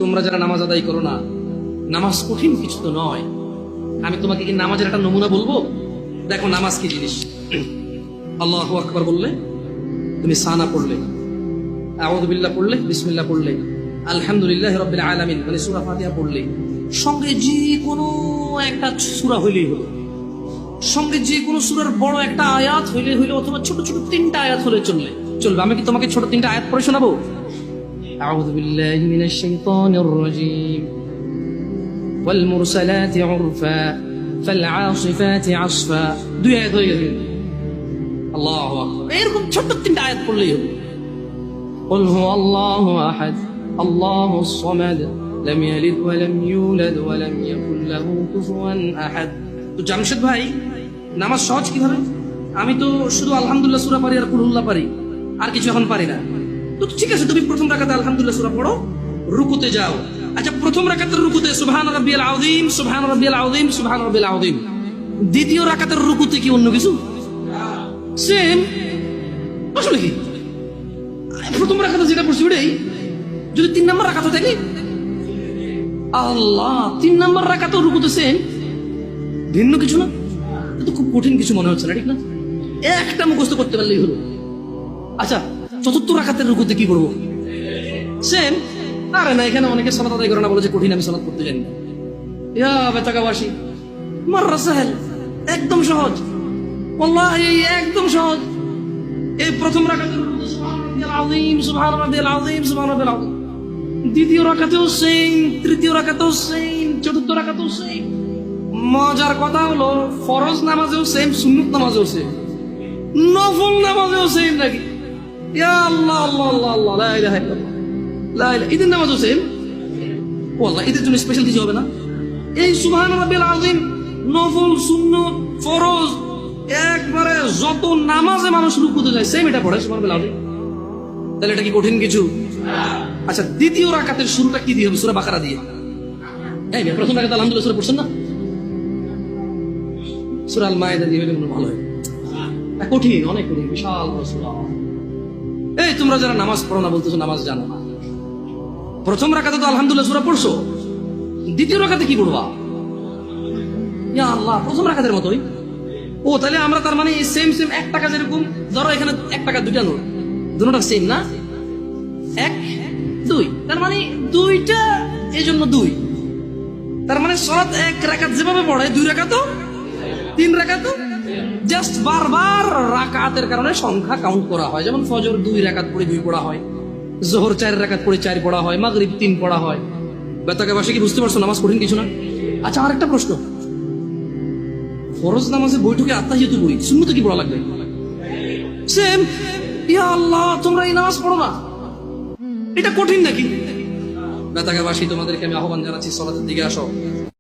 তোমরা যারা নামাজ আদায় করো না, নামাজ কঠিন কিছু তো নয়। আমি তোমাকে কি নামাজের একটা নমুনা বলবো? দেখো নামাজ কি জিনিস। আল্লাহু আকবার বললে, তুমি সানা পড়লে, আউযু বিল্লাহ পড়লে, বিসমিল্লাহ পড়লে, আলহামদুলিল্লাহি রাব্বিল আলামিন মানে সূরা ফাতিহা পড়লে, সঙ্গে যে কোনো একটা সূরা হইলেই হলো, সঙ্গে যে কোনো সূরার বড় একটা আয়াত হইলে হইলো, অথবা ছোট ছোট তিনটা আয়াত হলে চলবে। আমি কি তোমাকে ছোট তিনটা আয়াত পড়ে শোনাবো? আউযু বিল্লাহি মিনাশ শাইতানির রাজীম, ওয়াল মুরসালাতি উরফা ফাল আসিফাতি আসফা। দুই আয়াত হয়ে গেল। আল্লাহু আকবার। এরকম ছোট তিনটা আয়াত পড়লেই হলো। কুল হুয়াল্লাহু আহাদ আল্লাহুস সামাদ লাম ইয়ালিদ ওয়া লাম ইউলাদ ওয়া লাম ইয়াকুল লাহু কুফুয়ান আহাদ। তো জামশেদ ভাই, নামাজ সহজ কিভাবে? আমি তো শুধু আলহামদুলিল্লাহ সূরা পারি আর কুল হুল্লাহ পারি, আর কিছু এখন পারি না। তো ঠিক আছে, তুমি প্রথম রাকাতে আলহামদুলিল্লাহ সূরা পড়ো, রুকুতে যাও। আচ্ছা, প্রথম রাকাতের রুকুতে সুবহান রাব্বিয়াল আযীম, সুবহান রাব্বিয়াল আযীম, সুবহান রাব্বিয়াল আযীম। দ্বিতীয় রাকাতের রুকুতে কি অন্য কিছু? সেম। আসলে কি প্রথম রাকাতে যেটা পড়ছি ওটাই, যদি 3 নম্বর রাকাত থাকে, আল্লাহ 3 নম্বর রাকাতেও রুকুতে সেম, ভিন্ন কিছু না। তো খুব কঠিন কিছু মনে হচ্ছে না, ঠিক না? একটা মুখস্থ করতে পারলেই হলো। আচ্ছা, চতুর্থ রাকাতের রুকুতে কি করবো? সেম। আরে না, এখানে অনেকে সালাত আদায় করে না, বলে যে কঠিন, আমি সালাত করতে জানি না। ইয়া বেতাকাবাসী, মাররা সাহেল, একদম সহজ, ওয়াল্লাহি একদম সহজ। এই প্রথম রাকাতের রুকুতে সুবহান রাব্বিয়াল আযীম, সুবহান রাব্বিয়াল আযীম, সুবহান রাব্বিয়াল আযীম। দ্বিতীয় রাকাতেও সেম, তৃতীয় রাকাতেও সেম, চতুর্থ রাকাতেও সেম। মজার কথা হলো, ফরজ নামাজেও সেম, সুন্নত নামাজেও সেম, নফল নামাজেও সেম নাকি? ইয়া আল্লাহ আল্লাহ আল্লাহ আল্লাহ, লা ইলাহা ইল্লাল্লাহ, লা ইলাহা। ঈদের নামাজও সেম। ওয়াল্লাহ, ঈদের জন্য স্পেশাল কিছু হবে না? এই সুবহান রাব্বিল আযীম, নফল, সুন্নত, ফরজ, একবারে যত নামাজে মানুষ রুকুতে যায় সেম এটা পড়ে সুবহান রাব্বিল আযীম। তাহলে এটা কি কঠিন কিছু? আচ্ছা, দ্বিতীয় রাকাতের শুরুটা কি দিয়ে হবে? সূরা বাকারা দিয়ে। এই প্রথম রাকাতে আলহামদুলিল্লাহ সূরা পড়ছেন না? সূরা আল মায়েদা দিয়ে হলে ভালো হয়। কঠিন, অনেক কঠিন, বিশাল সূরা। এই তোমরা যারা নামাজ পড়ো না, বলতেছো নামাজ জানো না। প্রথম রাকাতে তো আলহামদুলিল্লাহ সূরা পড়ছো, দ্বিতীয় রাকাতে কি পড়বা? ইয়া আল্লাহ, প্রথম রাকাতের মতোই। ও তাহলে আমরা তার মানে সেম সেম 1 টাকা, যেরকম ধরো এখানে 1 টাকা দুইটা নোট, দুটোটা সেম না? 1 2, তার মানে দুইটা, এই জন্য 2। তার মানে সালাত 1 রাকাত যেভাবে পড়ে, 2 রাকাতও 3 রাকাতও, জাস্ট বারবার রাকাতের কারণে সংখ্যা কাউন্ট করা হয়। যেমন ফজর 2 রাকাত পড়ে 2 পড়া হয়, যোহর 4 রাকাত পড়ে 4 পড়া হয়, মাগরিব 3 পড়া হয়। বেতাকাবাসী কি বুঝতে পারছো নামাজ কঠিন কিছু না? আচ্ছা, আরেকটা প্রশ্ন, ফরজ নামাজে বৈঠকে আত্তাহিয়াতু পড়ি, সুন্নতে কি পড়া লাগবে? সেম। ইয়া আল্লাহ, তোমরা এই নামাজ পড়ো না, এটা কঠিন নাকি? বেতাকাবাসী, তোমাদেরকে আমি আহ্বান জানাচ্ছি, সালাতের দিকে আসো।